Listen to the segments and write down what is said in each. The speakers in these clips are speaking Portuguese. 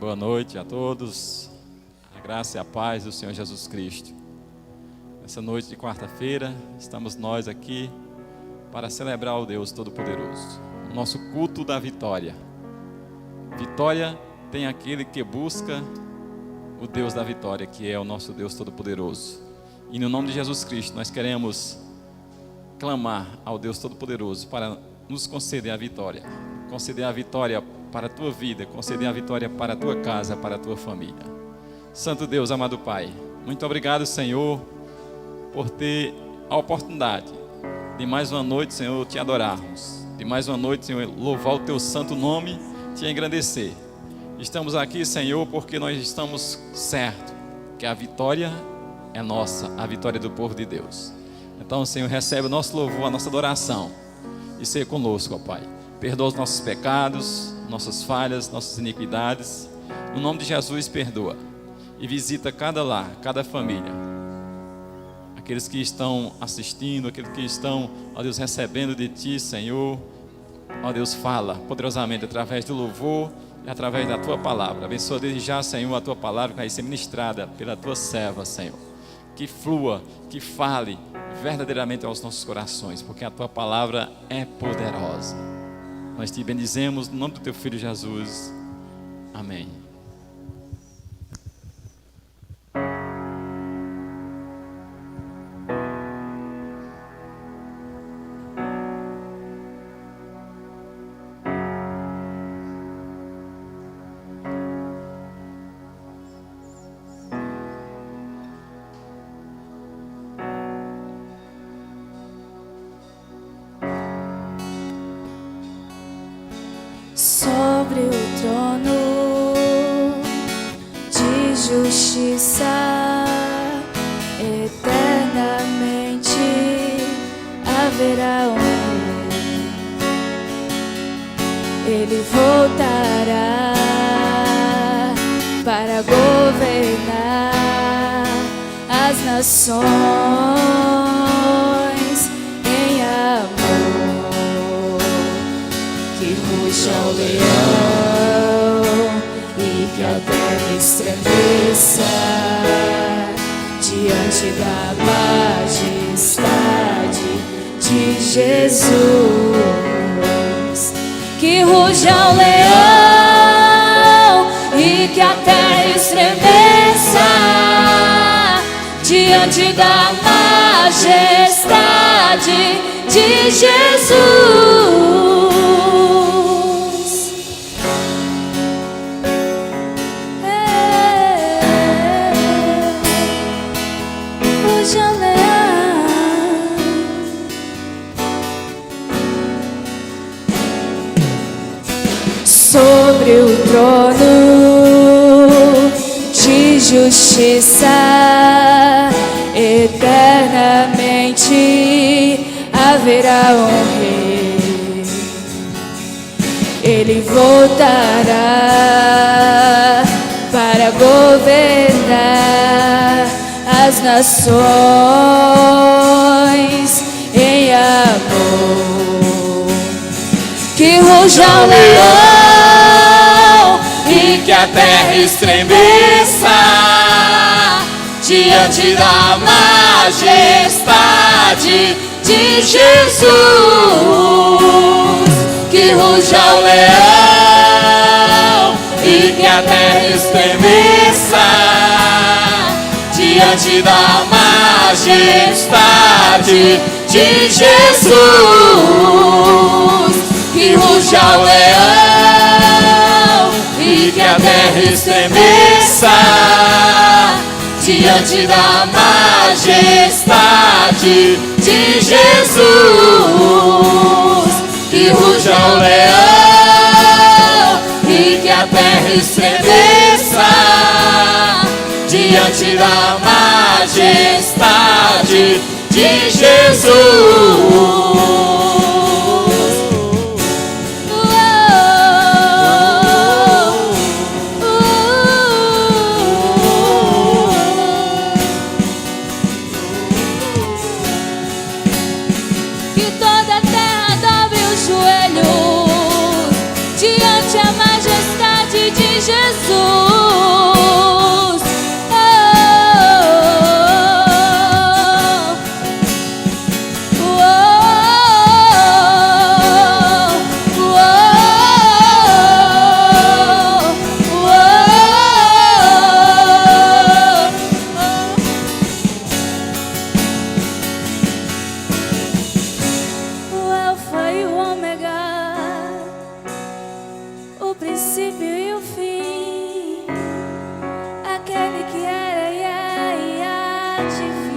Boa noite a todos. A graça e a paz do Senhor Jesus Cristo. Essa noite de quarta-feira, estamos nós aqui para celebrar o Deus Todo-Poderoso. O nosso culto da vitória. Vitória tem aquele que busca o Deus da vitória, que é o nosso Deus Todo-Poderoso. E no nome de Jesus Cristo, nós queremos clamar ao Deus Todo-Poderoso para nos conceder a vitória. Conceder a vitória para a tua vida, conceder a vitória para a tua casa, para a tua família. Santo Deus, amado Pai, muito obrigado, Senhor, por ter a oportunidade de mais uma noite, Senhor, te adorarmos. De mais uma noite, Senhor, louvar o teu santo nome, te engrandecer. Estamos aqui, Senhor, porque nós estamos certos que a vitória é nossa, a vitória do povo de Deus. Então, Senhor, recebe o nosso louvor, a nossa adoração e seja conosco, ó Pai. Perdoa os nossos pecados, nossas falhas, nossas iniquidades. No nome de Jesus, perdoa. E visita cada lar, cada família. Aqueles que estão assistindo, aqueles que estão, ó Deus, recebendo de Ti, Senhor. Ó Deus, fala poderosamente através do louvor e através da Tua palavra. Abençoa desde já, Senhor, a Tua palavra que vai ser ministrada pela Tua serva, Senhor. Que flua, que fale verdadeiramente aos nossos corações, porque a Tua palavra é poderosa. Nós te bendizemos no nome do Teu Filho Jesus. Amém. Sobre o trono de justiça, eternamente haverá um rei. Ele voltará para governar as nações em amor. Que ruja o leão e que a terra estremeça diante da majestade de Jesus. Que ruja o leão e que a terra estremeça diante da majestade de Jesus. Sobre o trono de justiça, eternamente haverá um rei. Ele voltará para governar as nações em amor. Que ruja o leão e que a terra estremeça diante da majestade de Jesus. Que ruja o leão e que a terra estremeça diante da majestade de Jesus. Que ruja o leão e que a terra estremeça diante da majestade de Jesus. Que ruja o leão e que a terra estremeça diante da majestade de Jesus. Diante a majestade de Jesus. O princípio e o fim, aquele que era e é e há de vir.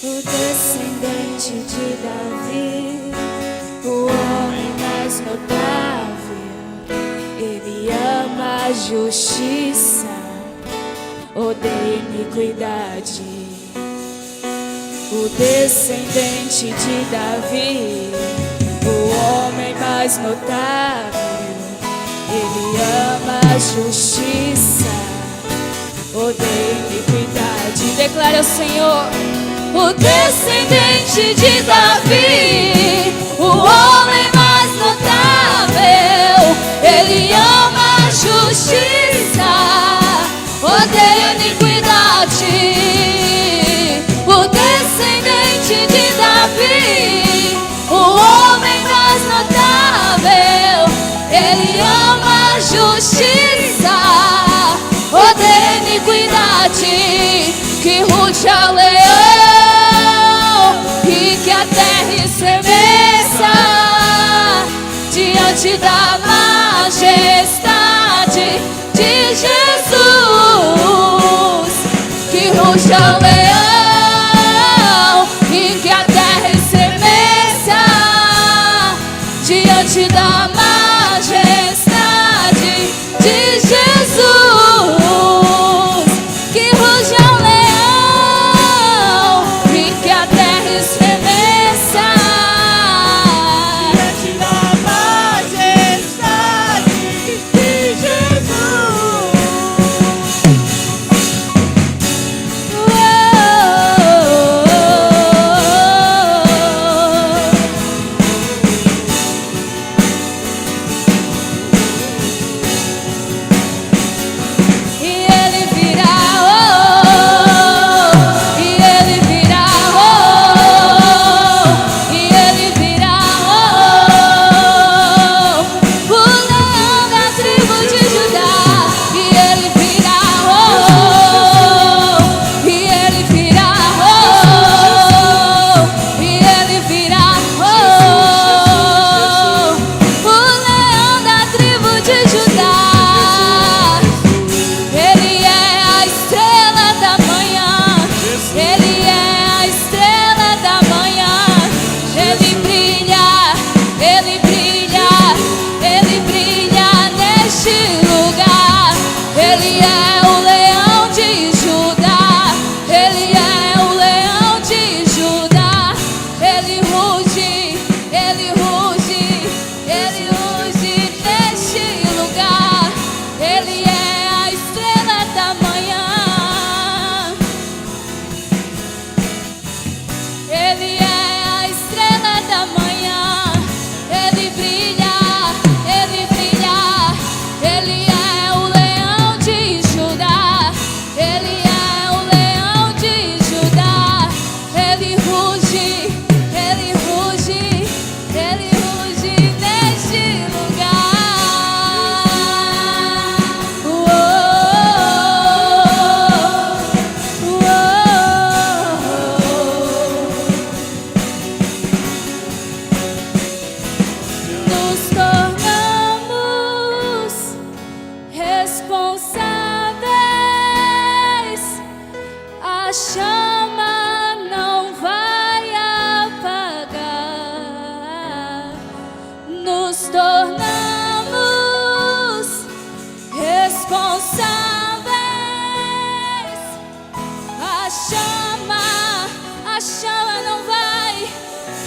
O descendente de Davi, o homem mais notável, ele ama a justiça, odeia iniquidade. O descendente de Davi, o homem mais notável, ele ama a justiça, odeia iniquidade. Declare ao Senhor: o descendente de Davi, o homem mais notável, ele ama a justiça, odeia iniquidade. O descendente de Davi, o homem mais notável, ele ama a justiça, odeia iniquidade. Que ruge ao leão e que a terra estremeça diante da majestade de Jesus. Que ruge ao leão e que a terra estremeça diante da majestade de Jesus. Que ruge ao leão e que a terra estremeça diante da majestade de Jesus.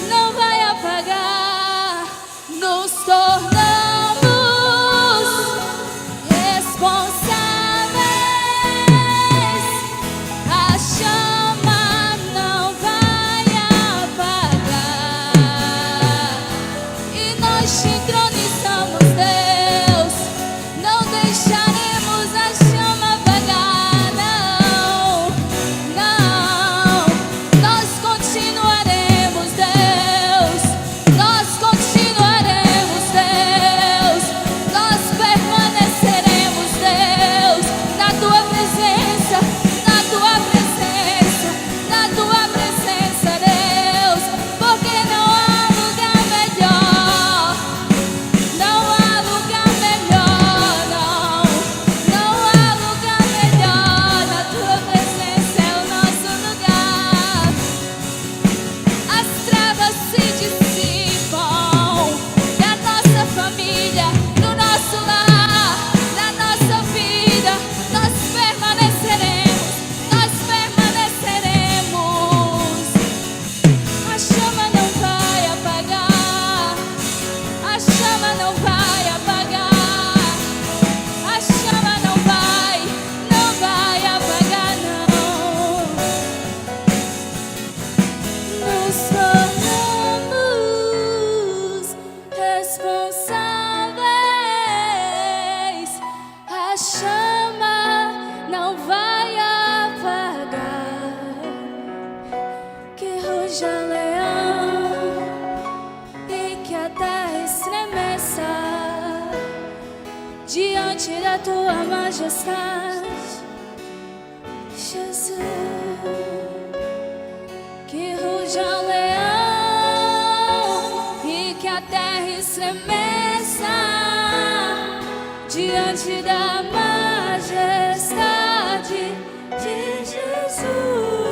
Não vai apagar, nos tornamos te entronizamos, Deus. Não deixaremos a chama apagar, não, não. Nós continuaremos, Deus. Nós continuaremos, Deus. Nós permaneceremos, Deus, na tua presença, na tua presença, na tua presença, Deus. Porque não há lugar melhor, não há lugar melhor, não, não há lugar melhor. Na tua presença é o nosso lugar. As trevas se dissipam da nossa família, do nosso lar, da nossa vida. Nós permaneceremos, nós permaneceremos. A chama não vai apagar, a chama não vai apagar, a chama não vai apagar, não. Nos tornamos responsáveis. A chama não vai apagar. Que ruja leão e que a terra estremeça diante da tua majestade, Jesus. Que ruja o leão e que a terra estremeça diante da majestade de Jesus.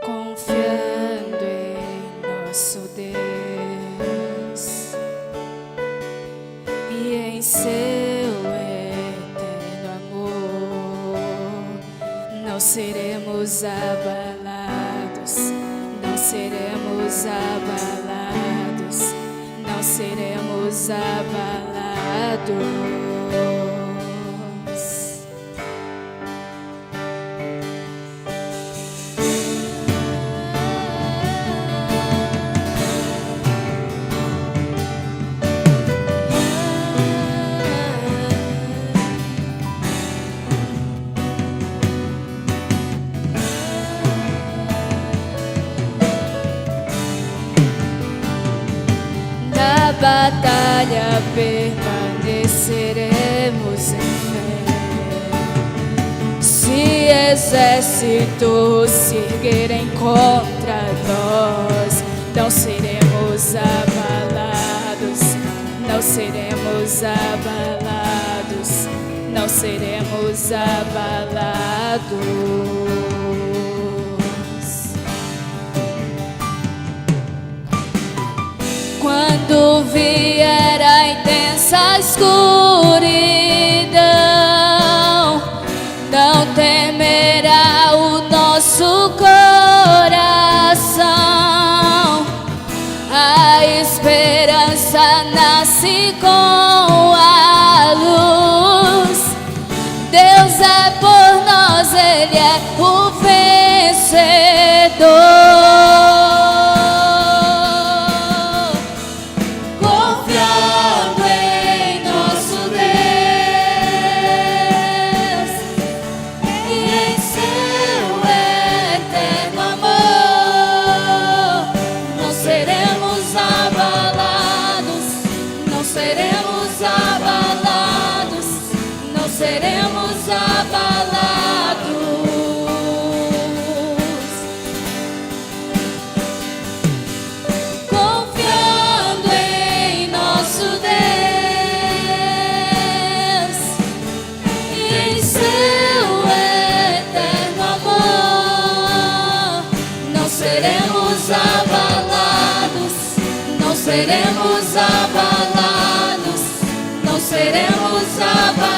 Confiando em nosso Deus e em seu eterno amor, não seremos abalados, não seremos abalados, não seremos abalados. Na batalha permaneceremos em fé. Se exércitos se erguerem contra nós, não seremos abalados, não seremos abalados, não seremos abalados. Quando vier a intensa escuridão, não temerá o nosso coração. A esperança nasce com a luz. Deus é por nós, Ele é o vencedor. Seremos seremos abalados, não seremos abalados.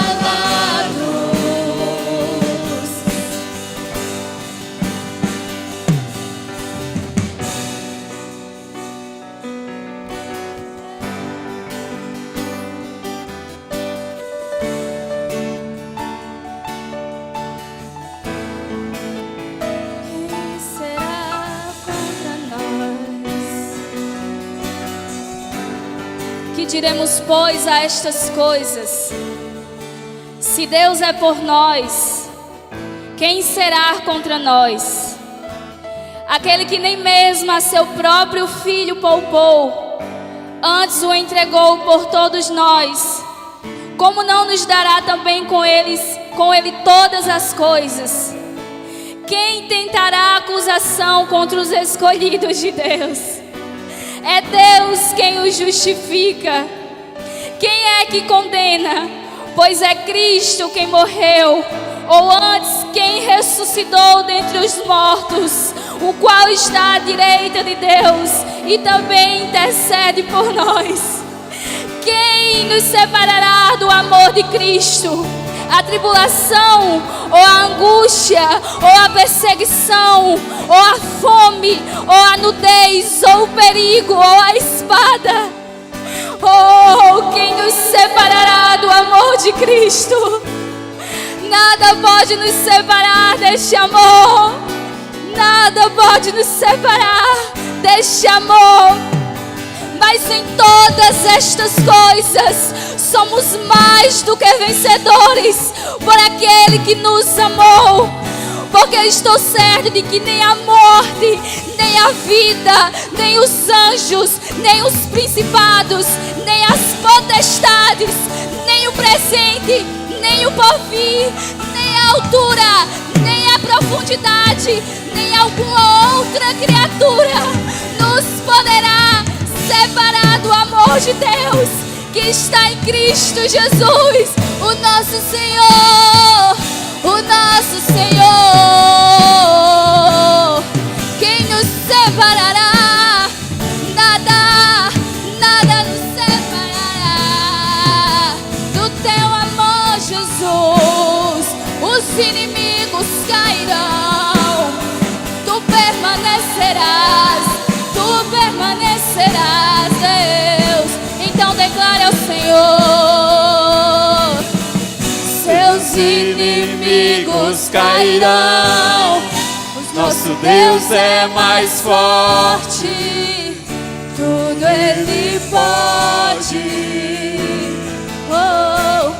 Quem será contra nós? Que diremos, pois, a estas coisas? Se Deus é por nós, quem será contra nós? Aquele que nem mesmo a seu próprio filho poupou, antes o entregou por todos nós, como não nos dará também com ele todas as coisas? Quem tentará acusação contra os escolhidos de Deus? É Deus quem os justifica. Quem é que condena? Pois é Cristo quem morreu, ou antes quem ressuscitou dentre os mortos, o qual está à direita de Deus e também intercede por nós. Quem nos separará do amor de Cristo? A tribulação, ou a angústia, ou a perseguição, ou a fome, ou a nudez, ou o perigo, ou a espada? Oh, quem nos separará do amor de Cristo? Nada pode nos separar deste amor. Nada pode nos separar deste amor. Mas em todas estas coisas somos mais do que vencedores por aquele que nos amou. Porque estou certo de que nem a morte, nem a vida, nem os anjos, nem os principados, nem as potestades, nem o presente, nem o porvir, nem a altura, nem a profundidade, nem alguma outra criatura nos poderá separar do amor de Deus que está em Cristo Jesus, o nosso Senhor, o nosso Senhor. Quem nos separará? Nada, nada nos separará do teu amor, Jesus. Os inimigos cairão, tu permanecerás, Deus. Então declare ao Senhor: seus inimigos cairão, nosso Deus é mais forte, tudo Ele pode. Oh,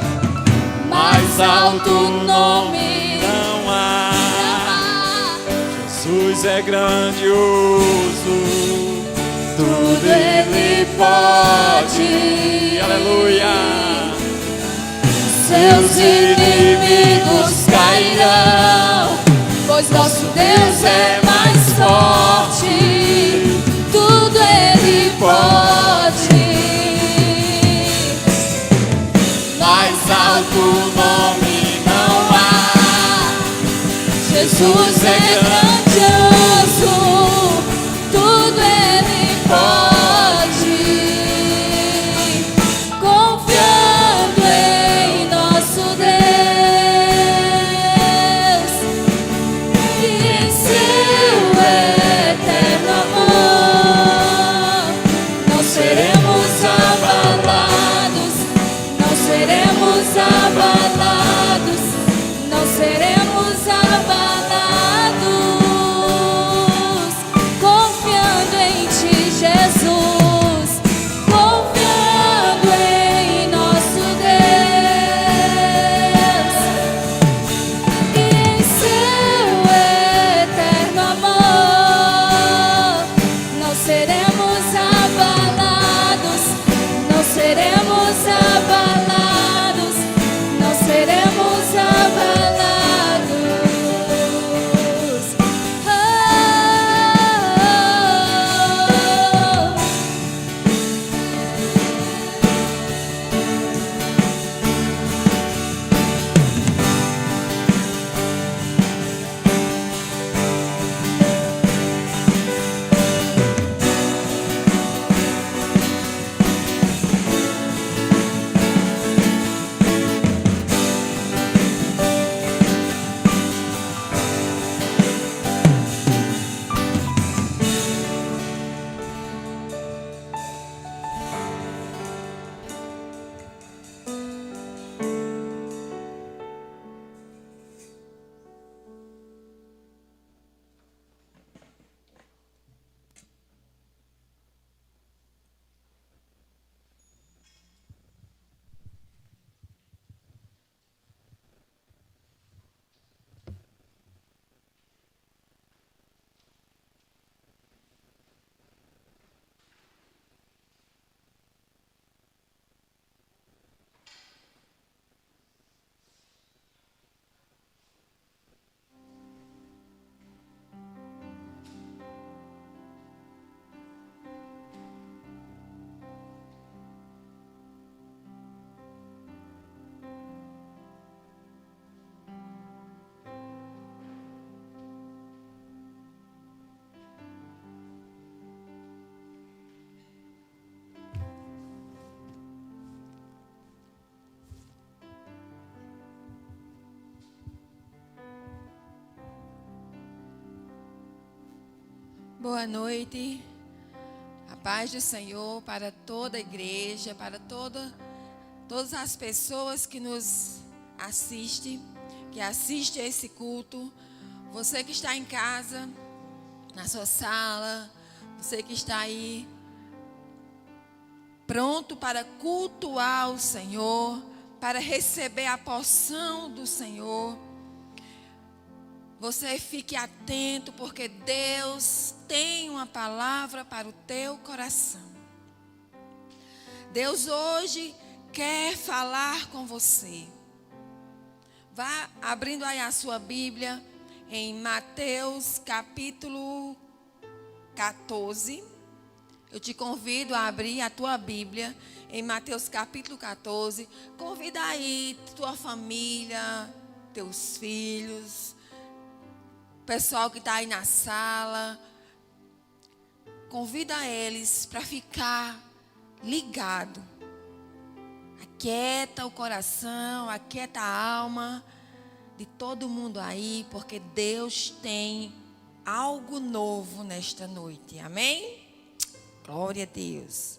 mais alto nome Não há. Jesus é grandioso. tudo Ele pode. Aleluia. Seus inimigos cairão, pois nosso Deus é mais forte, tudo Ele pode. Mais alto nome não há, Jesus é grandioso, tudo Ele pode. Confiando em nosso Deus e em seu eterno amor, não seremos abalados, não seremos abalados, não seremos abalados. Boa noite, a paz do Senhor para toda a igreja, para todas as pessoas que nos assistem, que assistem a esse culto. Você que está em casa, na sua sala, você que está aí pronto para cultuar o Senhor, para receber a porção do Senhor. Você fique atento, porque Deus tem uma palavra para o teu coração. Deus hoje quer falar com você. Vá abrindo aí a sua Bíblia em Mateus capítulo 14. Eu te convido a abrir a tua Bíblia em Mateus capítulo 14. Convida aí tua família, teus filhos, pessoal que está aí na sala, convida eles para ficar ligado. Aquieta o coração, aquieta a alma de todo mundo aí, porque Deus tem algo novo nesta noite. Amém? Glória a Deus.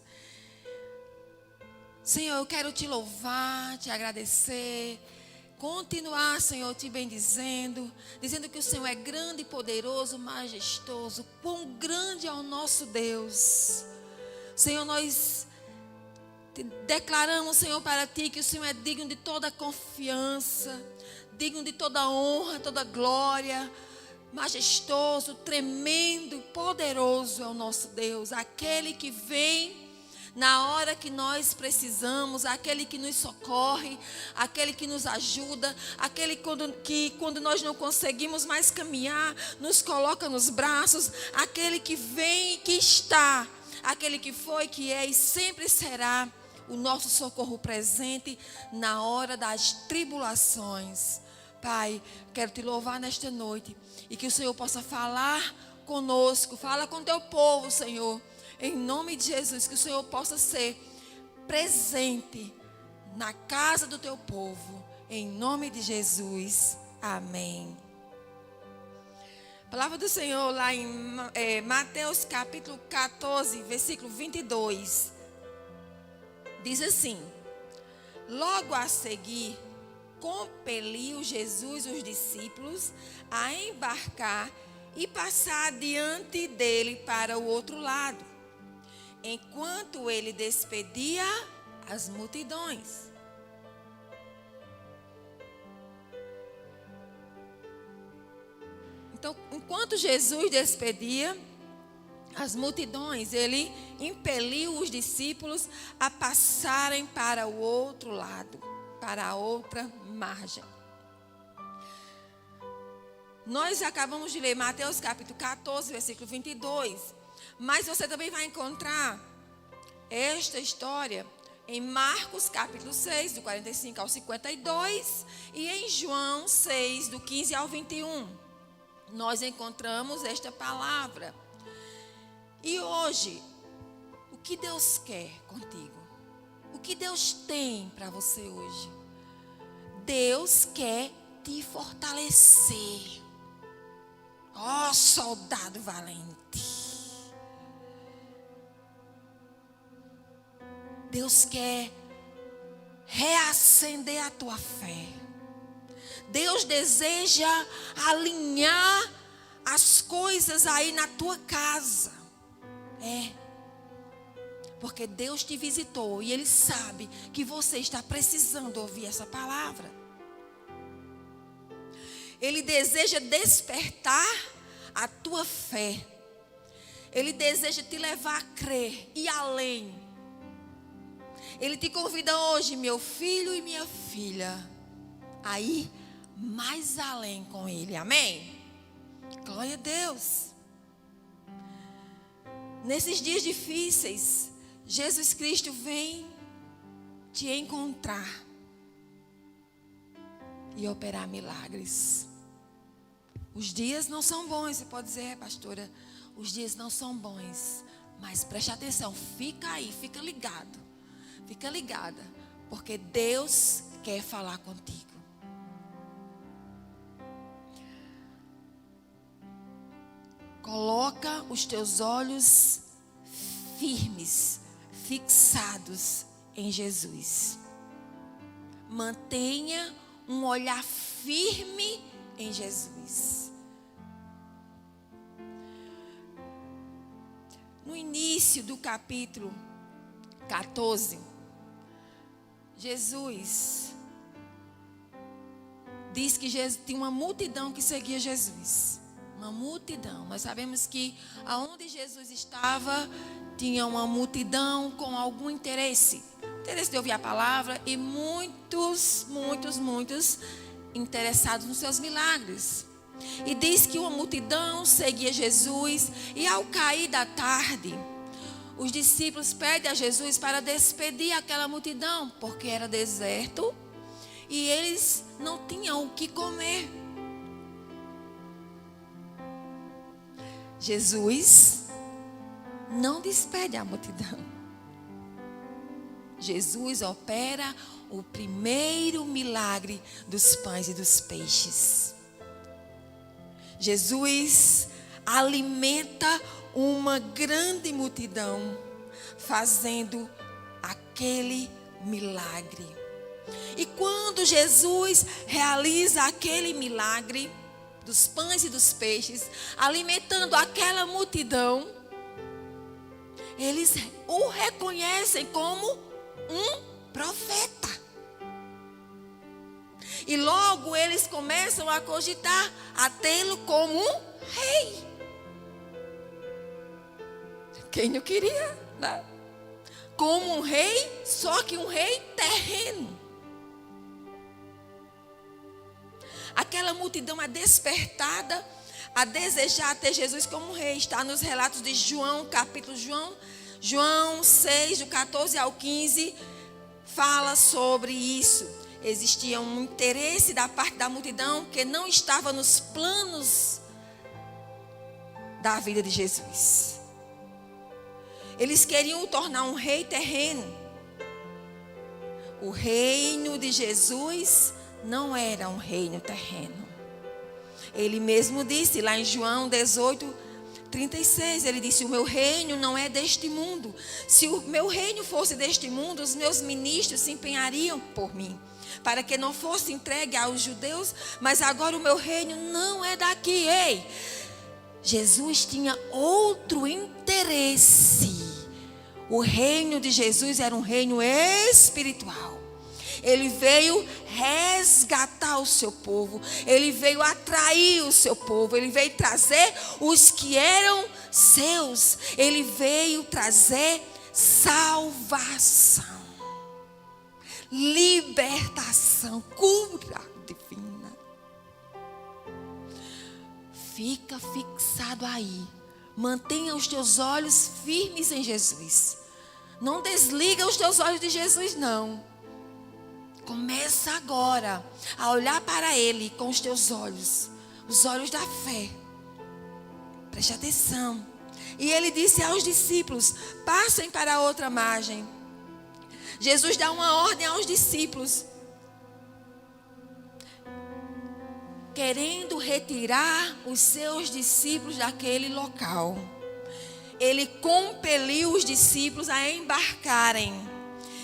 Senhor, eu quero te louvar, te agradecer. Continuar, Senhor, te bendizendo, dizendo que o Senhor é grande, poderoso, majestoso. Quão grande é o nosso Deus. Senhor, nós declaramos, Senhor, para ti que o Senhor é digno de toda confiança, digno de toda honra, toda glória. Majestoso, tremendo, poderoso é o nosso Deus. Aquele que vem na hora que nós precisamos, aquele que nos socorre, aquele que nos ajuda, aquele que quando nós não conseguimos mais caminhar, nos coloca nos braços, aquele que vem e que está, aquele que foi, que é e sempre será o nosso socorro presente na hora das tribulações. Pai, quero te louvar nesta noite e que o Senhor possa falar conosco, fala com teu povo, Senhor. Em nome de Jesus, que o Senhor possa ser presente na casa do teu povo. Em nome de Jesus. Amém. A palavra do Senhor lá em Mateus capítulo 14, versículo 22. Diz assim: logo a seguir, compeliu Jesus os discípulos a embarcar e passar diante dele para o outro lado, enquanto ele despedia as multidões. Então, enquanto Jesus despedia as multidões, ele impeliu os discípulos a passarem para o outro lado, para a outra margem. Nós acabamos de ler Mateus capítulo 14, versículo 22. Mas você também vai encontrar esta história em Marcos capítulo 6, do 45 ao 52. E em João 6, do 15 ao 21. Nós encontramos esta palavra. E hoje, o que Deus quer contigo? O que Deus tem para você hoje? Deus quer te fortalecer. Ó, soldado valente. Deus quer reacender a tua fé. Deus deseja alinhar as coisas aí na tua casa. Porque Deus te visitou e Ele sabe que você está precisando ouvir essa palavra. Ele deseja despertar a tua fé. Ele deseja te levar a crer e além. Ele te convida hoje, meu filho e minha filha, a ir mais além com Ele. Amém? Glória a Deus. Nesses dias difíceis, Jesus Cristo vem te encontrar e operar milagres. Os dias não são bons. Você pode dizer, pastora, os dias não são bons. Mas preste atenção, fica aí, fica ligado. Fica ligada, porque Deus quer falar contigo. Coloca Coloca os teus olhos firmes, fixados em Jesus. Mantenha um olhar firme em Jesus. No início do capítulo 14, Jesus diz que tinha uma multidão que seguia Jesus. Uma multidão. Nós sabemos que aonde Jesus estava, tinha uma multidão com algum interesse. Interesse de ouvir a palavra e muitos interessados nos seus milagres. E diz que uma multidão seguia Jesus. E ao cair da tarde, os discípulos pedem a Jesus para despedir aquela multidão, porque era deserto e eles não tinham o que comer. Jesus não despede a multidão. Jesus opera o primeiro milagre dos pães e dos peixes. Jesus alimenta uma grande multidão, fazendo aquele milagre. E quando Jesus realiza aquele milagre dos pães e dos peixes, alimentando aquela multidão, eles o reconhecem como um profeta. E logo eles começam a cogitar a tê-lo como um rei. Quem não queria, né? Como um rei, só que um rei terreno. Aquela multidão é despertada a desejar ter Jesus como rei. Está nos relatos de João, capítulo João 6, do 14 ao 15, fala sobre isso. Existia um interesse da parte da multidão que não estava nos planos da vida de Jesus. Eles queriam o tornar um rei terreno. O reino de Jesus não era um reino terreno. Ele mesmo disse lá em João 18:36, ele disse: o meu reino não é deste mundo. Se o meu reino fosse deste mundo, os meus ministros se empenhariam por mim, para que não fosse entregue aos judeus, mas agora o meu reino não é daqui. Ei, Jesus tinha outro interesse. O reino de Jesus era um reino espiritual. Ele veio resgatar o seu povo. Ele veio atrair o seu povo. Ele veio trazer os que eram seus. Ele veio trazer salvação, libertação, cura divina. Fica fixado aí. Mantenha os teus olhos firmes em Jesus. Não desliga os teus olhos de Jesus, não. Começa agora a olhar para Ele com os teus olhos, os olhos da fé. Preste atenção. E Ele disse aos discípulos: passem para a outra margem. Jesus dá uma ordem aos discípulos, querendo retirar os seus discípulos daquele local. Ele compeliu os discípulos a embarcarem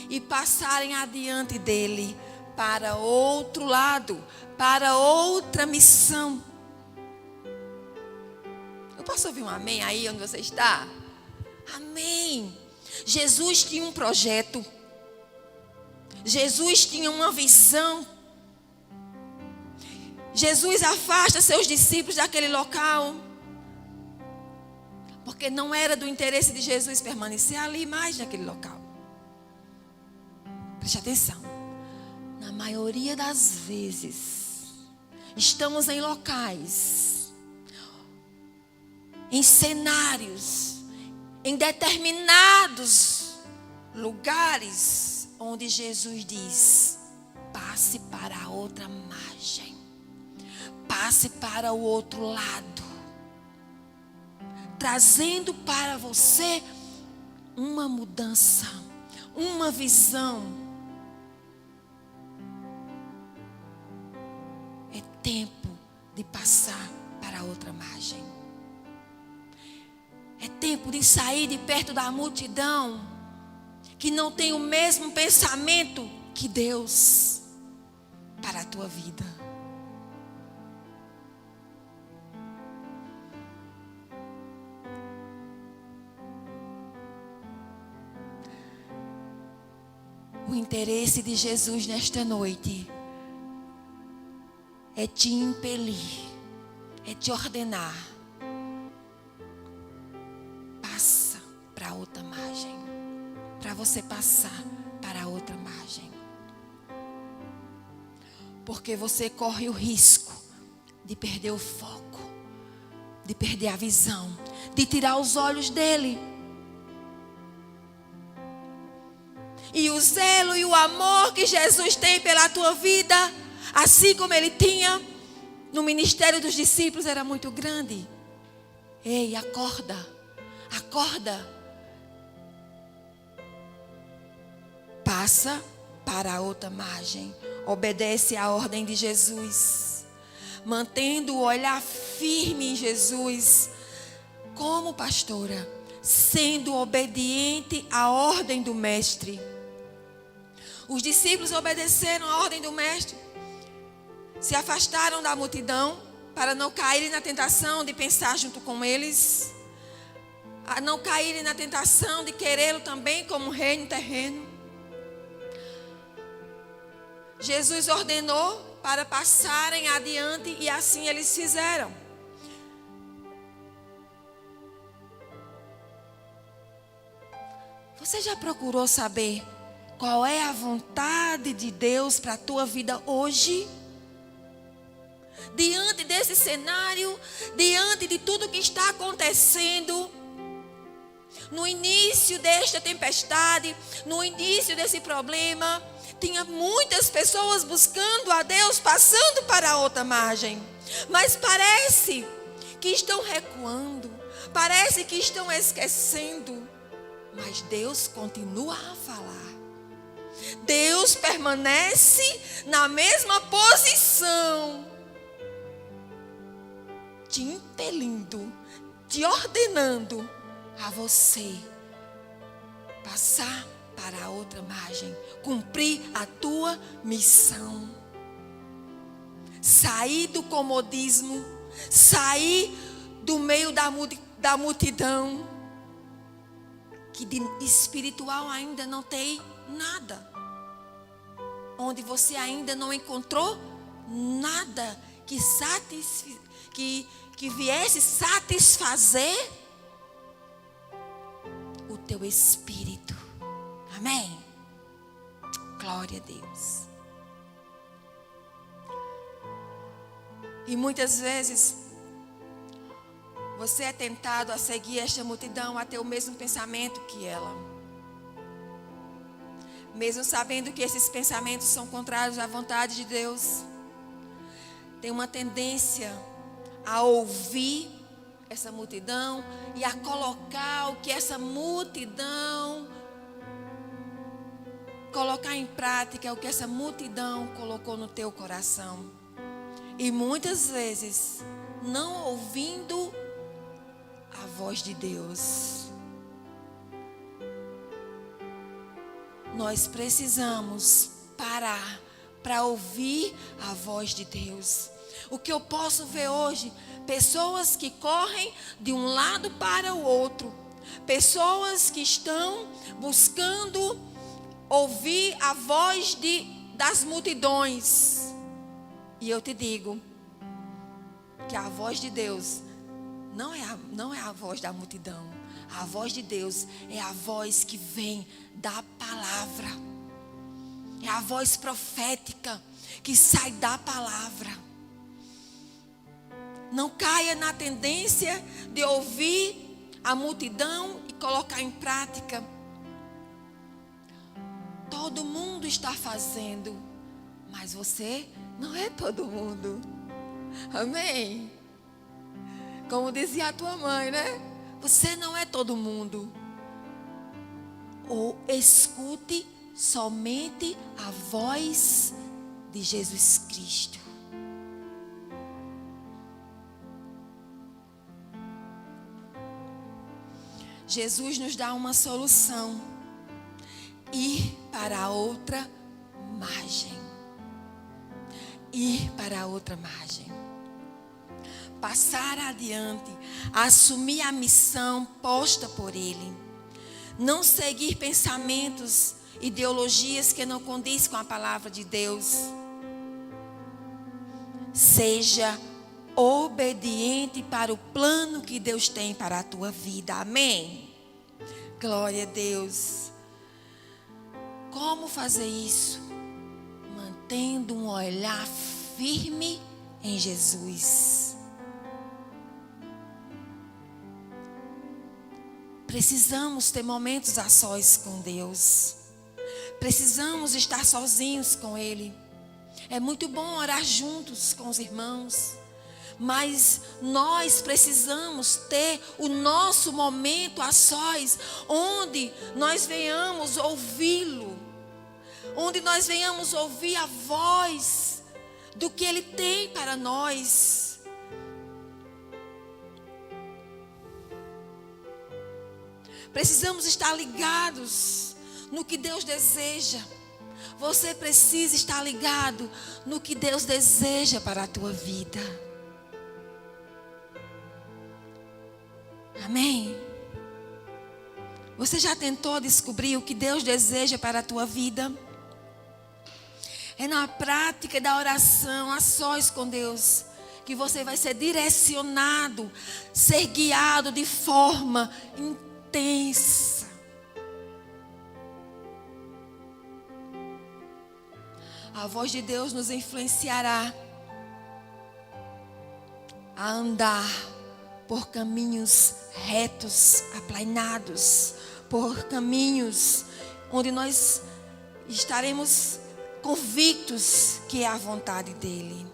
e passarem adiante dele para outro lado, para outra missão. Eu posso ouvir um amém aí onde você está? Amém. Jesus tinha um projeto. Jesus tinha uma visão. Jesus afasta seus discípulos daquele local, porque não era do interesse de Jesus permanecer ali mais naquele local. Preste atenção. Na maioria das vezes, estamos em locais, em cenários, em determinados lugares, onde Jesus diz: passe para a outra margem, passe para o outro lado, trazendo para você uma mudança, uma visão. É tempo de passar para a outra margem. É tempo de sair de perto da multidão que não tem o mesmo pensamento que Deus para a tua vida. O interesse de Jesus nesta noite é te impelir, é te ordenar. Passa para outra margem, para você passar para outra margem. Porque você corre o risco de perder o foco, de perder a visão, de tirar os olhos dele. E o zelo e o amor que Jesus tem pela tua vida, assim como ele tinha no ministério dos discípulos, era muito grande. Ei, acorda, acorda. Passa para a outra margem. Obedece à ordem de Jesus, mantendo o olhar firme em Jesus. Como pastora, sendo obediente à ordem do mestre. Os discípulos obedeceram à ordem do mestre. Se afastaram da multidão para não caírem na tentação de pensar junto com eles. A não caírem na tentação de querê-lo também como reino terreno. Jesus ordenou para passarem adiante e assim eles fizeram. Você já procurou saber qual é a vontade de Deus para a tua vida hoje? Diante desse cenário, diante de tudo que está acontecendo, no início desta tempestade, no início desse problema, tinha muitas pessoas buscando a Deus, passando para a outra margem. Mas parece que estão recuando, parece que estão esquecendo. Mas Deus continua a falar. Deus permanece na mesma posição, te impelindo, te ordenando a você passar para a outra margem, cumprir a tua missão. Sair do comodismo, sair do meio da multidão, que de espiritual ainda não tem nada, onde você ainda não encontrou nada que viesse satisfazer o teu espírito. Amém? Glória a Deus. E muitas vezes você é tentado a seguir esta multidão, a ter o mesmo pensamento que ela. Mesmo sabendo que esses pensamentos são contrários à vontade de Deus. Tem uma tendência a ouvir essa multidão e a colocar o que essa multidão, colocar em prática o que essa multidão colocou no teu coração. E muitas vezes não ouvindo a voz de Deus. Nós precisamos parar para ouvir a voz de Deus. O que eu posso ver hoje? Pessoas que correm de um lado para o outro. Pessoas que estão buscando ouvir a voz das multidões. E eu te digo que a voz de Deus não é a voz da multidão. A voz de Deus é a voz que vem da palavra. É a voz profética que sai da palavra. Não caia na tendência de ouvir a multidão e colocar em prática. Todo mundo está fazendo, mas você não é todo mundo. Amém? Como dizia a tua mãe, né? Você não é todo mundo. Ou escute somente a voz de Jesus Cristo. Jesus nos dá uma solução: ir para a outra margem. Ir para a outra margem. Passar adiante, assumir a missão posta por Ele. Não seguir pensamentos, ideologias que não condizem com a palavra de Deus. Seja obediente para o plano que Deus tem para a tua vida. Amém? Glória a Deus. Como fazer isso? Mantendo um olhar firme em Jesus. Precisamos ter momentos a sós com Deus. Precisamos estar sozinhos com Ele. É muito bom orar juntos com os irmãos, mas nós precisamos ter o nosso momento a sós, onde nós venhamos ouvi-lo, onde nós venhamos ouvir a voz do que Ele tem para nós. Precisamos estar ligados no que Deus deseja. Você precisa estar ligado no que Deus deseja para a tua vida. Amém? Você já tentou descobrir o que Deus deseja para a tua vida? É na prática da oração, a sós com Deus, que você vai ser direcionado, ser guiado de forma intensa. A voz de Deus nos influenciará a andar por caminhos retos, aplainados, por caminhos onde nós estaremos convictos que é a vontade dEle.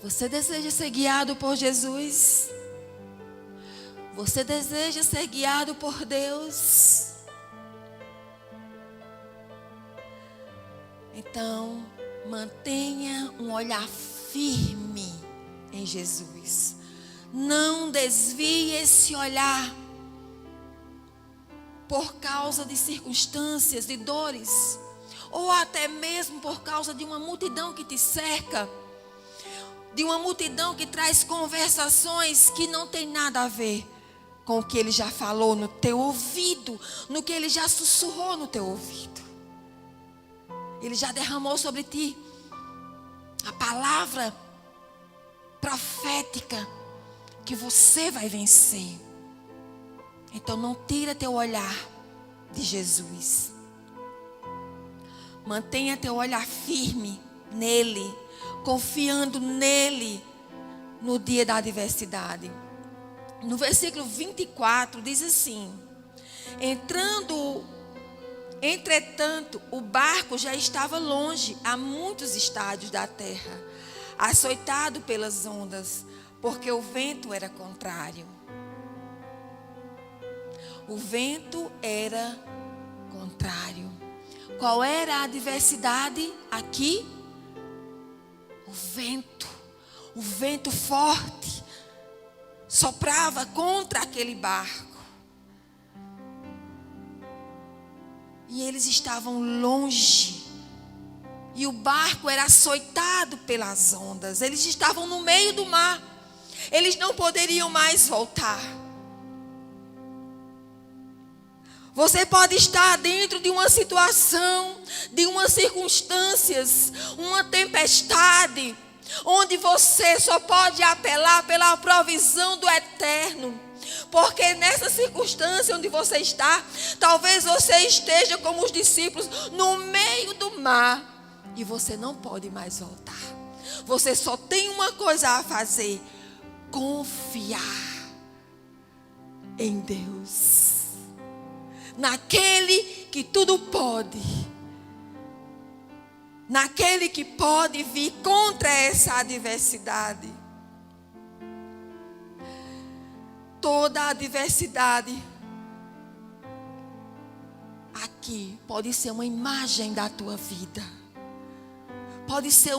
Você deseja ser guiado por Jesus? Você deseja ser guiado por Deus? Então, mantenha um olhar firme em Jesus. Não desvie esse olhar por causa de circunstâncias, de dores, ou até mesmo por causa de uma multidão que te cerca, de uma multidão que traz conversações que não tem nada a ver com o que Ele já falou no teu ouvido, no que Ele já sussurrou no teu ouvido. Ele já derramou sobre ti a palavra profética que você vai vencer. Então não tira teu olhar de Jesus. Mantenha teu olhar firme nele, confiando nele no dia da adversidade. No versículo 24 diz assim: Entretanto, o barco já estava longe, a muitos estádios da terra, açoitado pelas ondas, porque o vento era contrário. O vento era contrário. Qual era a adversidade aqui? O vento forte soprava contra aquele barco. E eles estavam longe. E o barco era açoitado pelas ondas. Eles estavam no meio do mar. Eles não poderiam mais voltar. Você pode estar dentro de uma situação, de umas circunstâncias, uma tempestade, onde você só pode apelar pela provisão do eterno. Porque nessa circunstância onde você está, talvez você esteja como os discípulos no meio do mar e você não pode mais voltar. Você só tem uma coisa a fazer: confiar em Deus, naquele que tudo pode, naquele que pode vir contra essa adversidade. Toda adversidade aqui pode ser uma imagem da tua vida. Pode ser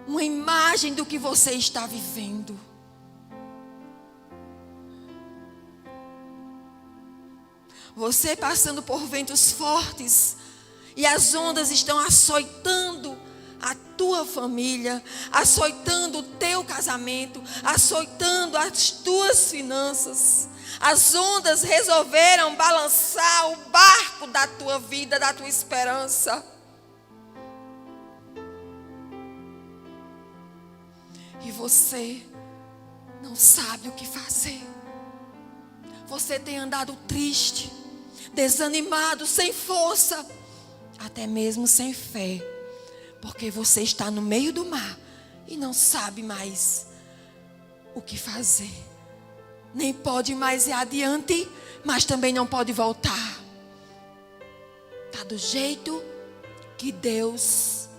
uma imagem do que você está vivendo. Você passando por ventos fortes e as ondas estão açoitando a tua família, açoitando o teu casamento, açoitando as tuas finanças. As ondas resolveram balançar o barco da tua vida, da tua esperança. E você não sabe o que fazer. Você tem andado triste, desanimado, sem força, até mesmo sem fé, porque você está no meio do mar e não sabe mais o que fazer. Nem pode mais ir adiante, mas também não pode voltar. Está do jeito que Deus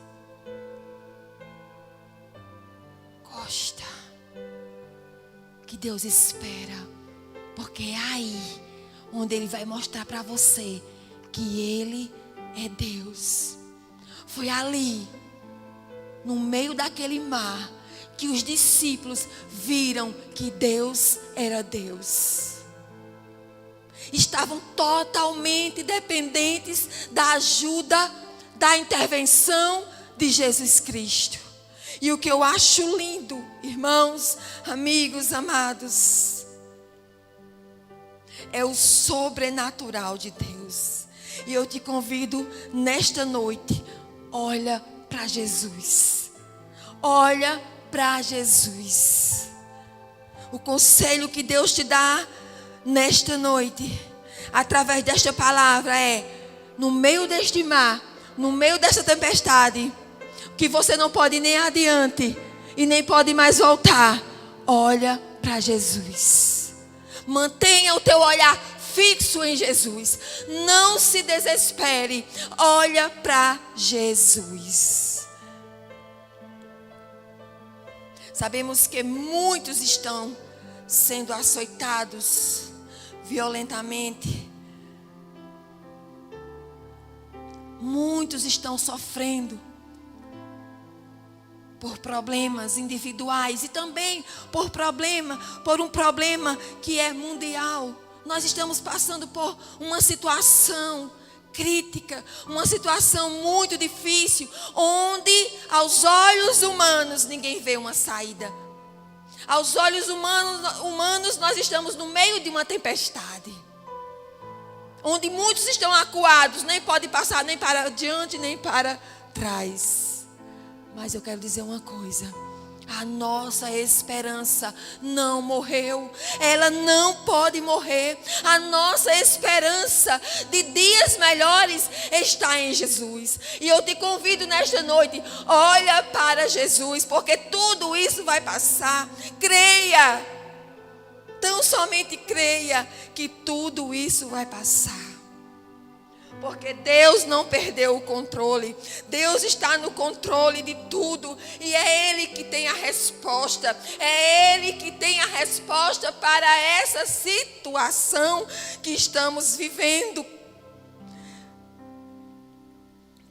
gosta, que Deus espera, porque é aí onde Ele vai mostrar para você que Ele é Deus. Foi ali, no meio daquele mar, que os discípulos viram que Deus era Deus. Estavam totalmente dependentes da ajuda, da intervenção de Jesus Cristo. E o que eu acho lindo, irmãos, amigos, amados, é o sobrenatural de Deus. E eu te convido nesta noite, olha para Jesus. Olha para Jesus. O conselho que Deus te dá nesta noite, através desta palavra, é: no meio deste mar, no meio dessa tempestade, que você não pode ir nem adiante e nem pode mais voltar, olha para Jesus. Mantenha o teu olhar fixo em Jesus. Não se desespere. Olha para Jesus. Sabemos que muitos estão sendo açoitados violentamente. Muitos estão sofrendo por problemas individuais e também por um problema que é mundial. Nós estamos passando por uma situação crítica, uma situação muito difícil, onde aos olhos humanos ninguém vê uma saída. Aos olhos humanos nós estamos no meio de uma tempestade, onde muitos estão acuados, nem podem passar nem para diante nem para trás. Mas eu quero dizer uma coisa: a nossa esperança não morreu. Ela não pode morrer. A nossa esperança de dias melhores está em Jesus. E eu te convido nesta noite, olha para Jesus, porque tudo isso vai passar. Creia. Tão somente creia que tudo isso vai passar. Porque Deus não perdeu o controle. Deus está no controle de tudo. E é Ele que tem a resposta. É Ele que tem a resposta para essa situação que estamos vivendo.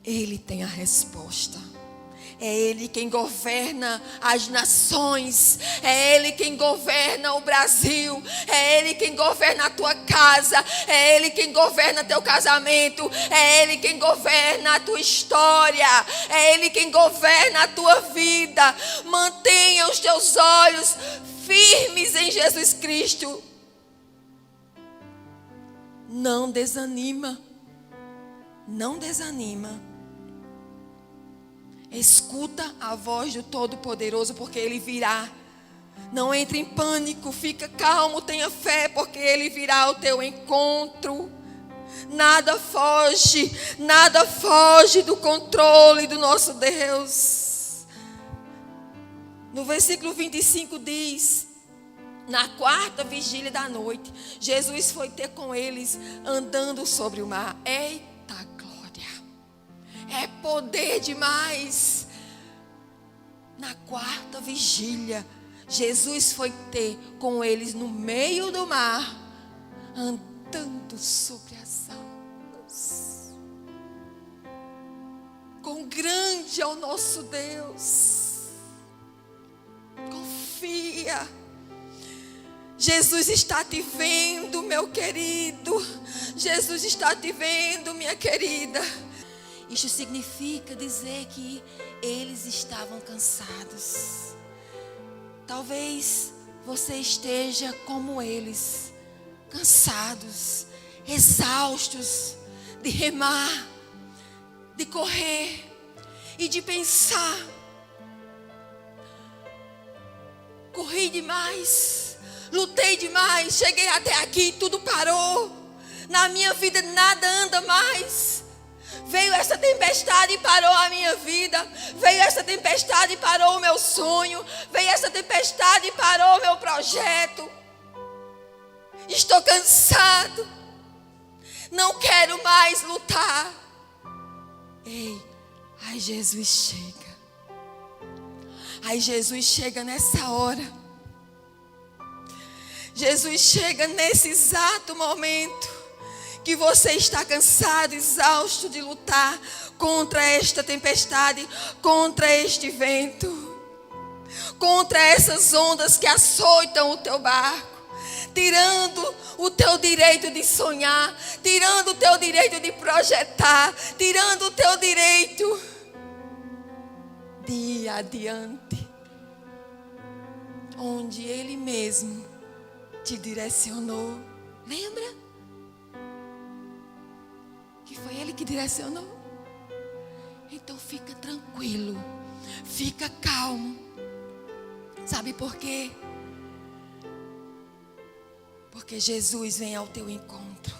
Ele tem a resposta. É Ele quem governa as nações. É Ele quem governa o Brasil. É Ele quem governa a tua casa. É Ele quem governa teu casamento. É Ele quem governa a tua história. É Ele quem governa a tua vida. Mantenha os teus olhos firmes em Jesus Cristo. Não desanima. Não desanima. Escuta a voz do Todo-Poderoso, porque Ele virá. Não entre em pânico, fica calmo, tenha fé, porque Ele virá ao teu encontro. Nada foge do controle do nosso Deus. No versículo 25 diz: na quarta vigília da noite, Jesus foi ter com eles andando sobre o mar. Eita glória! É poder demais. Na quarta vigília, Jesus foi ter com eles no meio do mar, andando sobre as águas. Quão grande é o nosso Deus. Confia. Jesus está te vendo, meu querido. Jesus está te vendo, minha querida. Isso significa dizer que eles estavam cansados. Talvez você esteja como eles, cansados, exaustos de remar, de correr e de pensar. Corri demais, lutei demais, cheguei até aqui, tudo parou. Na minha vida nada anda mais. Veio essa tempestade e parou a minha vida. Veio essa tempestade e parou o meu sonho. Veio essa tempestade e parou o meu projeto. Estou cansado. Não quero mais lutar. Ei, ai, Jesus chega. Ai, Jesus chega nessa hora. Jesus chega nesse exato momento que você está cansado, exausto de lutar contra esta tempestade, contra este vento, contra essas ondas que açoitam o teu barco, tirando o teu direito de sonhar, tirando o teu direito de projetar, tirando o teu direito de ir adiante, onde Ele mesmo te direcionou. Lembra? Que foi Ele que direcionou. Então fica tranquilo, fica calmo. Sabe por quê? Porque Jesus vem ao teu encontro.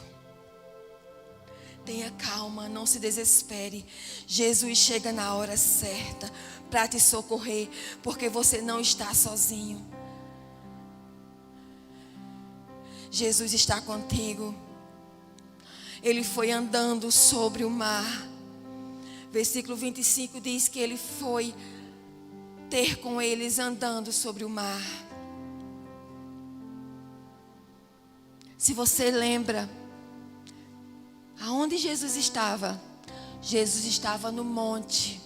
Tenha calma, não se desespere. Jesus chega na hora certa para te socorrer, porque você não está sozinho. Jesus está contigo. Ele foi andando sobre o mar. Versículo 25 diz que ele foi ter com eles andando sobre o mar. Se você lembra, aonde Jesus estava? Jesus estava no monte.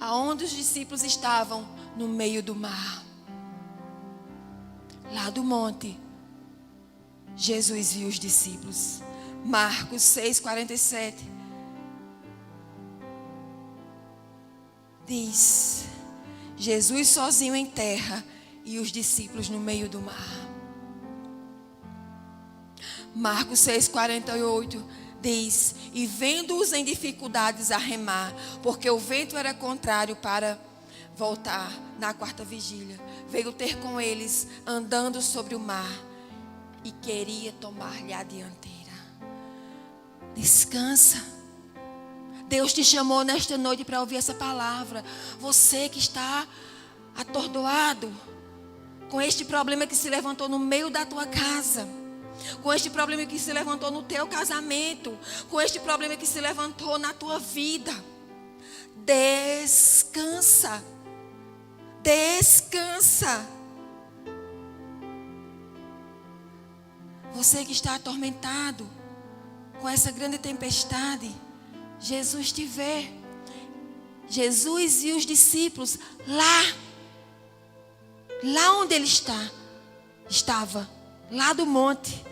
Aonde os discípulos estavam? No meio do mar. Lá do monte, Jesus viu os discípulos. Marcos 6:47 diz: Jesus sozinho em terra e os discípulos no meio do mar. Marcos 6:48 diz: e vendo-os em dificuldades a remar, porque o vento era contrário para voltar na quarta vigília, veio ter com eles andando sobre o mar e queria tomar-lhe a dianteira. Descansa. Deus te chamou nesta noite para ouvir essa palavra. Você que está atordoado com este problema que se levantou no meio da tua casa, com este problema que se levantou no teu casamento, com este problema que se levantou na tua vida. Descansa. Descansa. Você que está atormentado com essa grande tempestade, Jesus te vê. Jesus e os discípulos lá onde ele estava, lá do monte.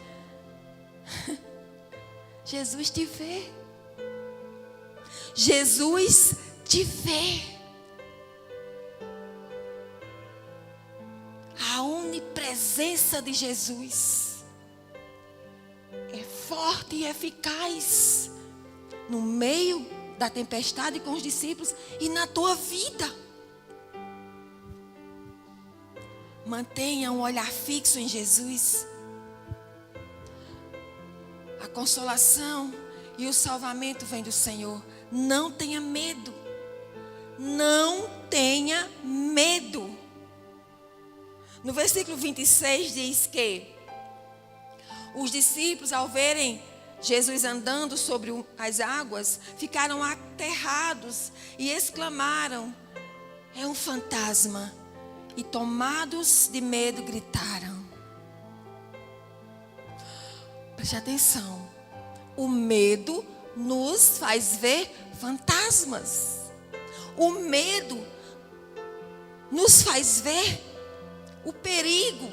Jesus te vê. Jesus te vê. A onipresença de Jesus é forte e eficaz no meio da tempestade com os discípulos e na tua vida. Mantenha um olhar fixo em Jesus. A consolação e o salvamento vem do Senhor. Não tenha medo. Não tenha medo. No versículo 26 diz que os discípulos, ao verem Jesus andando sobre as águas, ficaram aterrados e exclamaram: é um fantasma. E tomados de medo gritaram. Preste atenção. O medo nos faz ver fantasmas. O medo nos faz ver o perigo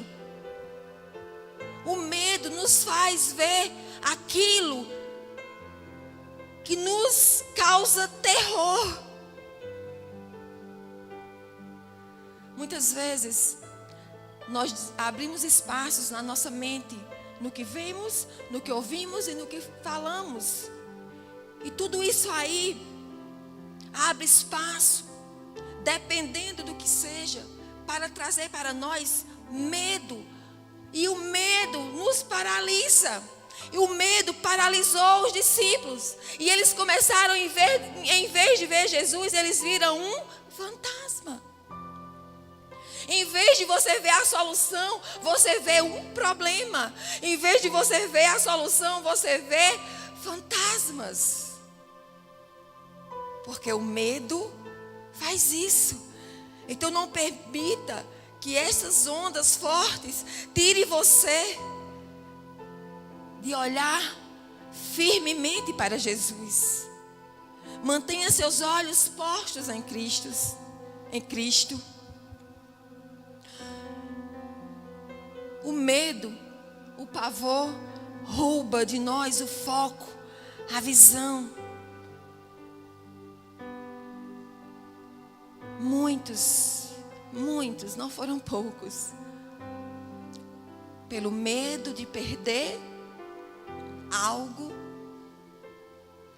O medo nos faz ver aquilo que nos causa terror. Muitas vezes, nós abrimos espaços na nossa mente, no que vemos, no que ouvimos e no que falamos. E tudo isso aí abre espaço, dependendo do que seja, para trazer para nós medo. E o medo nos paralisa. E o medo paralisou os discípulos. E eles começaram, em vez de ver Jesus, eles viram um fantasma. Em vez de você ver a solução, você vê um problema. Em vez de você ver a solução, você vê fantasmas. Porque o medo faz isso. Então não permita que essas ondas fortes tirem você de olhar firmemente para Jesus. Mantenha seus olhos postos em Cristo. O medo, o pavor, rouba de nós o foco, a visão. Muitos, não foram poucos, pelo medo de perder algo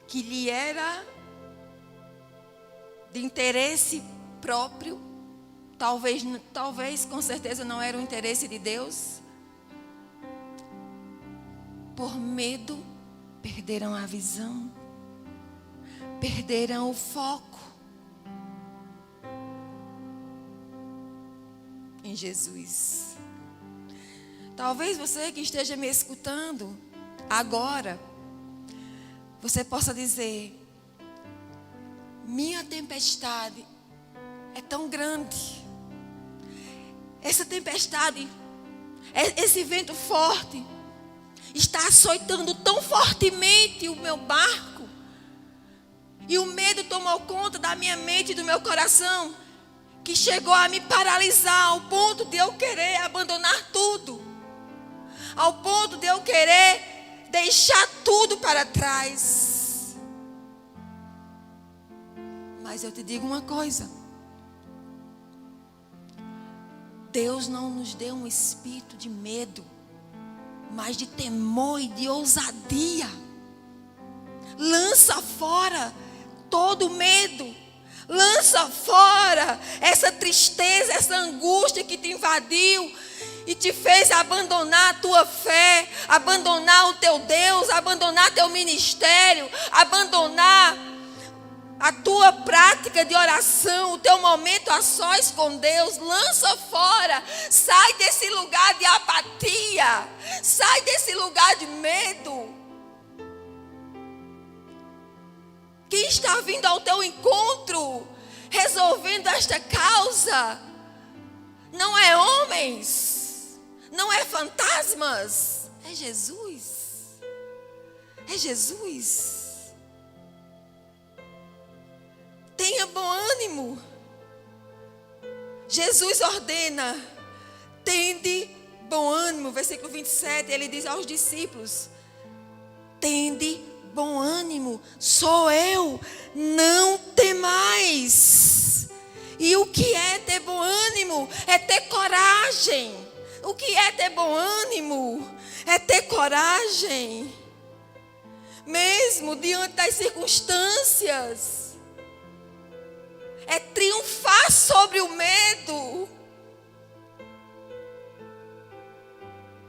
que lhe era de interesse próprio, talvez com certeza não era o interesse de Deus. Por medo, perderam a visão, perderam o foco em Jesus. Talvez você que esteja me escutando agora, você possa dizer: minha tempestade é tão grande, essa tempestade, esse vento forte está açoitando tão fortemente o meu barco, e o medo tomou conta da minha mente e do meu coração, que chegou a me paralisar ao ponto de eu querer abandonar tudo, ao ponto de eu querer deixar tudo para trás. Mas eu te digo uma coisa: Deus não nos deu um espírito de medo, mas de temor e de ousadia. Lança fora todo medo. Lança fora essa tristeza, essa angústia que te invadiu e te fez abandonar a tua fé, abandonar o teu Deus, abandonar teu ministério, abandonar a tua prática de oração, o teu momento a sós com Deus. Lança fora, sai desse lugar de apatia, sai desse lugar de medo. Quem está vindo ao teu encontro, resolvendo esta causa, não é homens, não é fantasmas, é Jesus. É Jesus. Tenha bom ânimo. Jesus ordena: tende bom ânimo. Versículo 27, ele diz aos discípulos: tende bom ânimo, sou eu, não temais. E o que é ter bom ânimo? É ter coragem. O que é ter bom ânimo? É ter coragem. Mesmo diante das circunstâncias. É triunfar sobre o medo.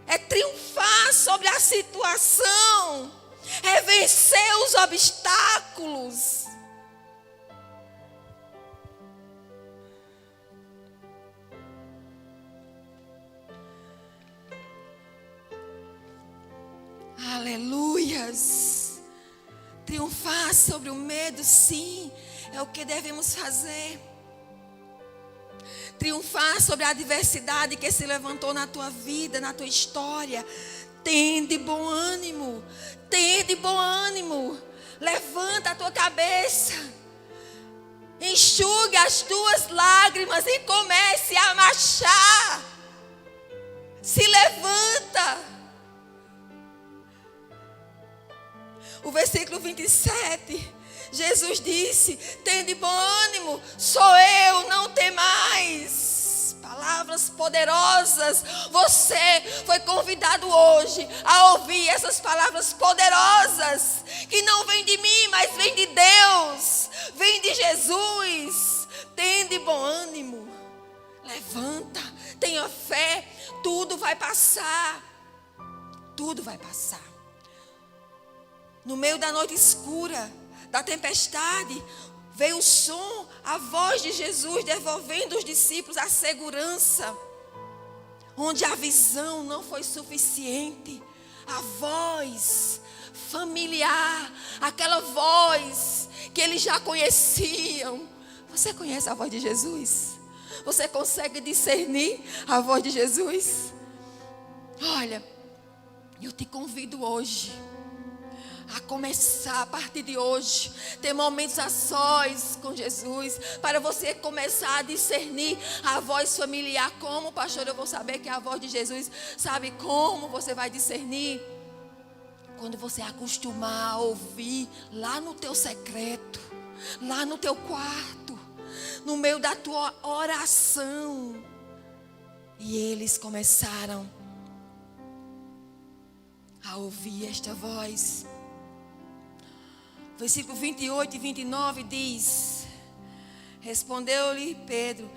É triunfar sobre a situação. É vencer os obstáculos. Aleluias. Triunfar sobre o medo, sim, é o que devemos fazer. Triunfar sobre a adversidade que se levantou na tua vida, na tua história. Tende bom ânimo. Tende bom ânimo. Levanta a tua cabeça. Enxugue as tuas lágrimas e comece a marchar. Se levanta. o versículo 27, Jesus disse: tende bom ânimo, sou eu, não temais. Palavras poderosas. Você foi convidado hoje a ouvir essas palavras poderosas, que não vêm de mim, mas vêm de Deus, vêm de Jesus. Tende bom ânimo, levanta, tenha fé, tudo vai passar. Tudo vai passar. No meio da noite escura, da tempestade, veio o som, a voz de Jesus devolvendo aos discípulos a segurança. Onde a visão não foi suficiente, a voz familiar, aquela voz que eles já conheciam. Você conhece a voz de Jesus? Você consegue discernir a voz de Jesus? Olha, eu te convido hoje a começar a partir de hoje, ter momentos a sós com Jesus, para você começar a discernir a voz familiar. Como, pastor, eu vou saber que é a voz de Jesus? Sabe como você vai discernir? Quando você acostumar a ouvir lá no teu secreto, lá no teu quarto, no meio da tua oração. E eles começaram a ouvir esta voz. Versículo 28 e 29 diz: respondeu-lhe Pedro: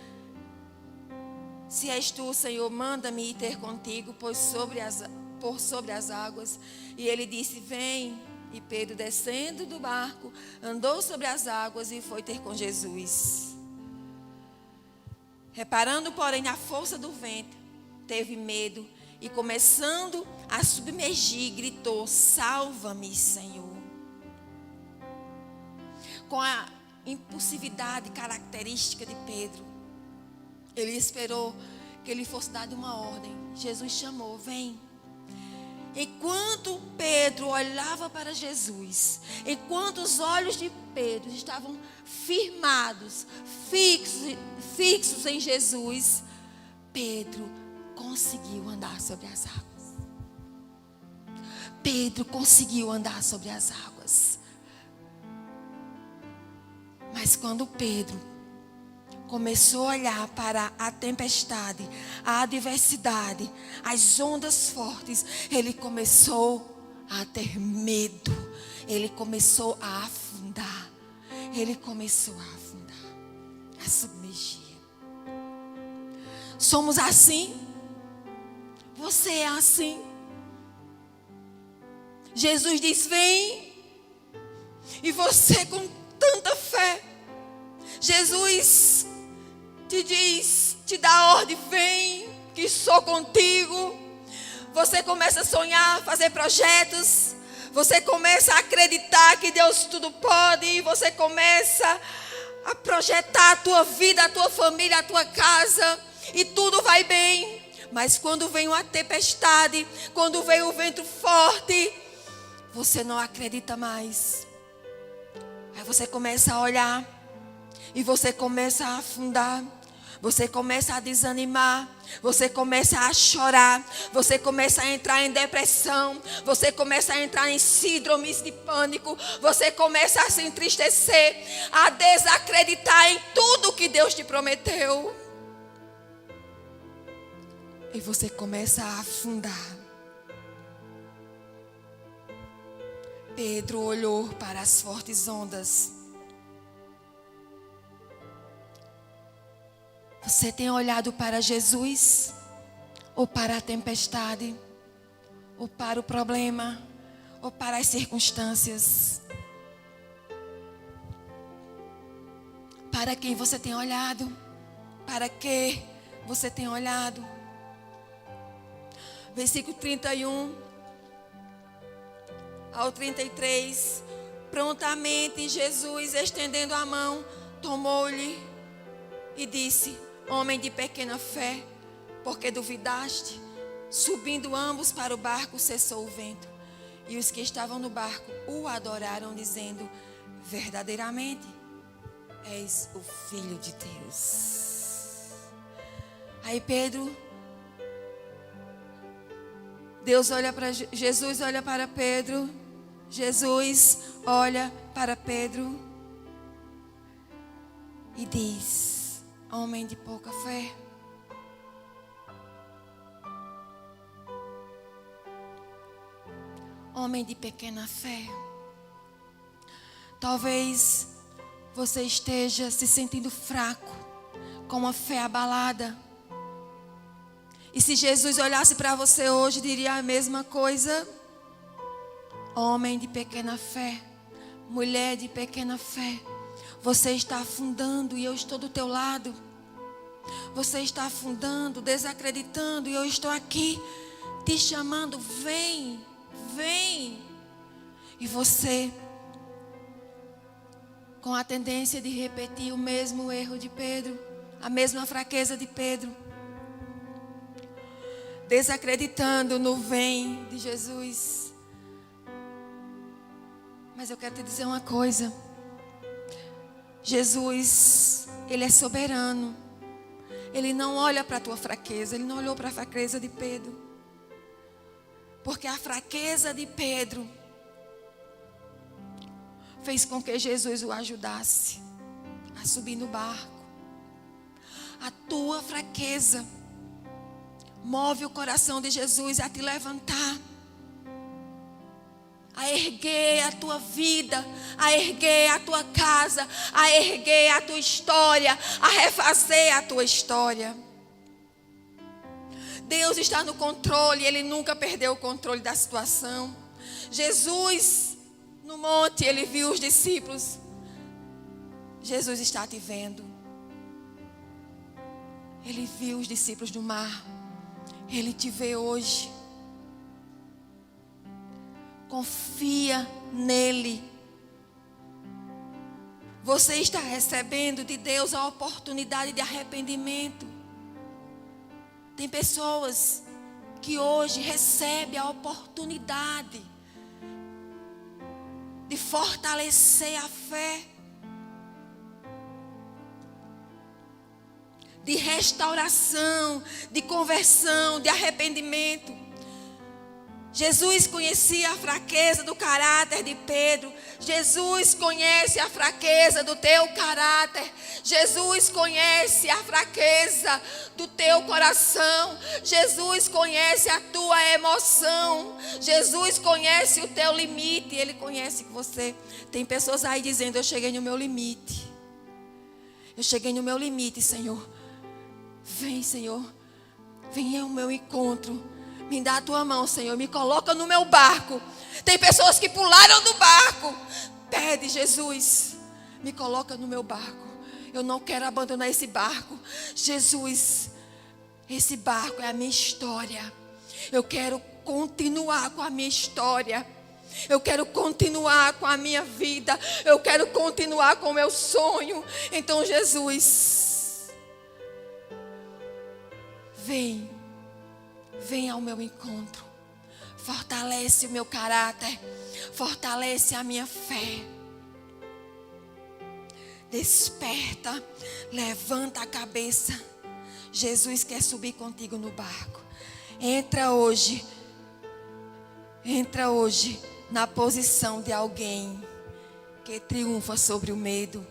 se és tu, Senhor, manda-me ir ter contigo por sobre as águas. E ele disse: vem. E Pedro, descendo do barco, andou sobre as águas e foi ter com Jesus. Reparando, porém, na força do vento, teve medo e, começando a submergir, gritou: salva-me, Senhor. Com a impulsividade característica de Pedro, ele esperou que ele fosse dado uma ordem. Jesus chamou: vem. Enquanto Pedro olhava para Jesus, enquanto os olhos de Pedro estavam firmados, fixos em Jesus, Pedro conseguiu andar sobre as águas. Pedro conseguiu andar sobre as águas. Mas quando Pedro começou a olhar para a tempestade, a adversidade, as ondas fortes, ele começou a ter medo. Ele começou a afundar. Ele começou a afundar, a submergir. Somos assim? Você é assim? Jesus diz: vem. E você, com tanta fé, Jesus te diz, te dá a ordem: vem, que sou contigo. Você começa a sonhar, fazer projetos. Você começa a acreditar que Deus tudo pode. E você começa a projetar a tua vida, a tua família, a tua casa. E tudo vai bem. Mas quando vem uma tempestade, quando vem o vento forte, você não acredita mais. Aí você começa a olhar e você começa a afundar. Você começa a desanimar. Você começa a chorar. Você começa a entrar em depressão. Você começa a entrar em síndromes de pânico. Você começa a se entristecer, a desacreditar em tudo que Deus te prometeu. E você começa a afundar. Pedro olhou para as fortes ondas. Você tem olhado para Jesus? Ou para a tempestade? Ou para o problema? Ou para as circunstâncias? Para quem você tem olhado? Para que você tem olhado? Versículo 31 ao 33. Prontamente Jesus, estendendo a mão, tomou-lhe e disse: homem de pequena fé, por que duvidaste? Subindo ambos para o barco, cessou o vento. E os que estavam no barco o adoraram, dizendo: verdadeiramente és o Filho de Deus. Aí Jesus olha para Pedro. Jesus olha para Pedro e diz: homem de pouca fé. Homem de pequena fé. Talvez você esteja se sentindo fraco, com a fé abalada. E se Jesus olhasse para você hoje, diria a mesma coisa. Homem de pequena fé, mulher de pequena fé, você está afundando e eu estou do teu lado. Você está afundando, desacreditando e eu estou aqui te chamando, vem, vem. E você, com a tendência de repetir o mesmo erro de Pedro, a mesma fraqueza de Pedro, desacreditando no vem de Jesus. Mas eu quero te dizer uma coisa. Jesus, Ele é soberano. Ele não olha para a tua fraqueza. Ele não olhou para a fraqueza de Pedro. Porque a fraqueza de Pedro fez com que Jesus o ajudasse a subir no barco. A tua fraqueza move o coração de Jesus a te levantar, a erguer a tua vida, a erguer a tua casa, a erguer a tua história, a refazer a tua história. Deus está no controle, Ele nunca perdeu o controle da situação. Jesus, no monte, Ele viu os discípulos. Jesus está te vendo. Ele viu os discípulos no mar. Ele te vê hoje. Confia nele. Você está recebendo de Deus a oportunidade de arrependimento. Tem pessoas que hoje recebem a oportunidade de fortalecer a fé, de restauração, de conversão, de arrependimento. Jesus conhecia a fraqueza do caráter de Pedro. Jesus conhece a fraqueza do teu caráter. Jesus conhece a fraqueza do teu coração. Jesus conhece a tua emoção. Jesus conhece o teu limite. Ele conhece você. Tem pessoas aí dizendo: eu cheguei no meu limite. Eu cheguei no meu limite, Senhor. Vem, Senhor. Vem ao meu encontro. Me dá a tua mão, Senhor. Me coloca no meu barco. Tem pessoas que pularam do barco. Pede, Jesus. Me coloca no meu barco. Eu não quero abandonar esse barco. Jesus, esse barco é a minha história. Eu quero continuar com a minha história. Eu quero continuar com a minha vida. Eu quero continuar com o meu sonho. Então, Jesus, vem ao meu encontro. Fortalece o meu caráter. Fortalece a minha fé. Desperta. Levanta a cabeça. Jesus quer subir contigo no barco. Entra hoje na posição de alguém que triunfa sobre o medo.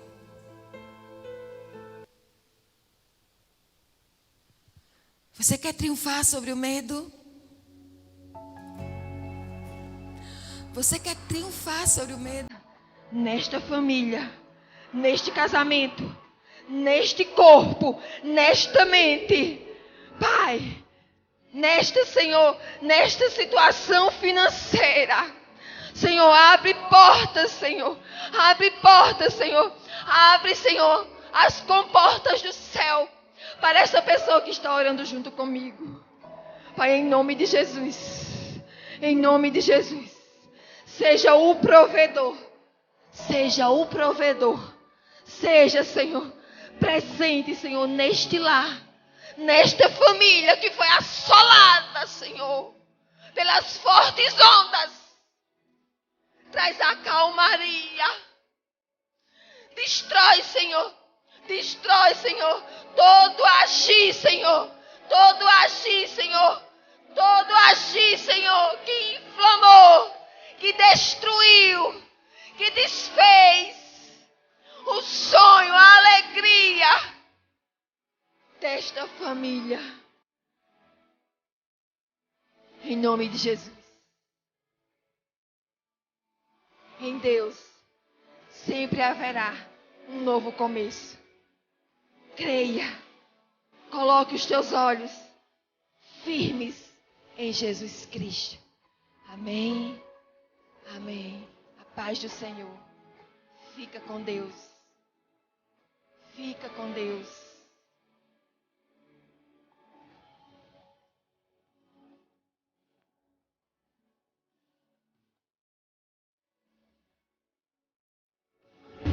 Você quer triunfar sobre o medo? Você quer triunfar sobre o medo? Nesta família, neste casamento, neste corpo, nesta mente. Pai, Senhor, nesta situação financeira. Senhor, abre portas, Senhor. Abre portas, Senhor. Abre, Senhor, as comportas do céu para essa pessoa que está orando junto comigo. Pai, em nome de Jesus. Em nome de Jesus. Seja o provedor. Seja o provedor. Seja, Senhor, presente, Senhor, neste lar. Nesta família que foi assolada, Senhor, pelas fortes ondas. Traz a calmaria. Destrói, Senhor. Destrói, Senhor, todo agir, Senhor. Todo agir, Senhor. Todo agir, Senhor, que inflamou, que destruiu, que desfez o sonho, a alegria desta família. Em nome de Jesus. Em Deus sempre haverá um novo começo. Creia. Coloque os teus olhos firmes em Jesus Cristo. Amém. Amém. A paz do Senhor. Fica com Deus. Fica com Deus.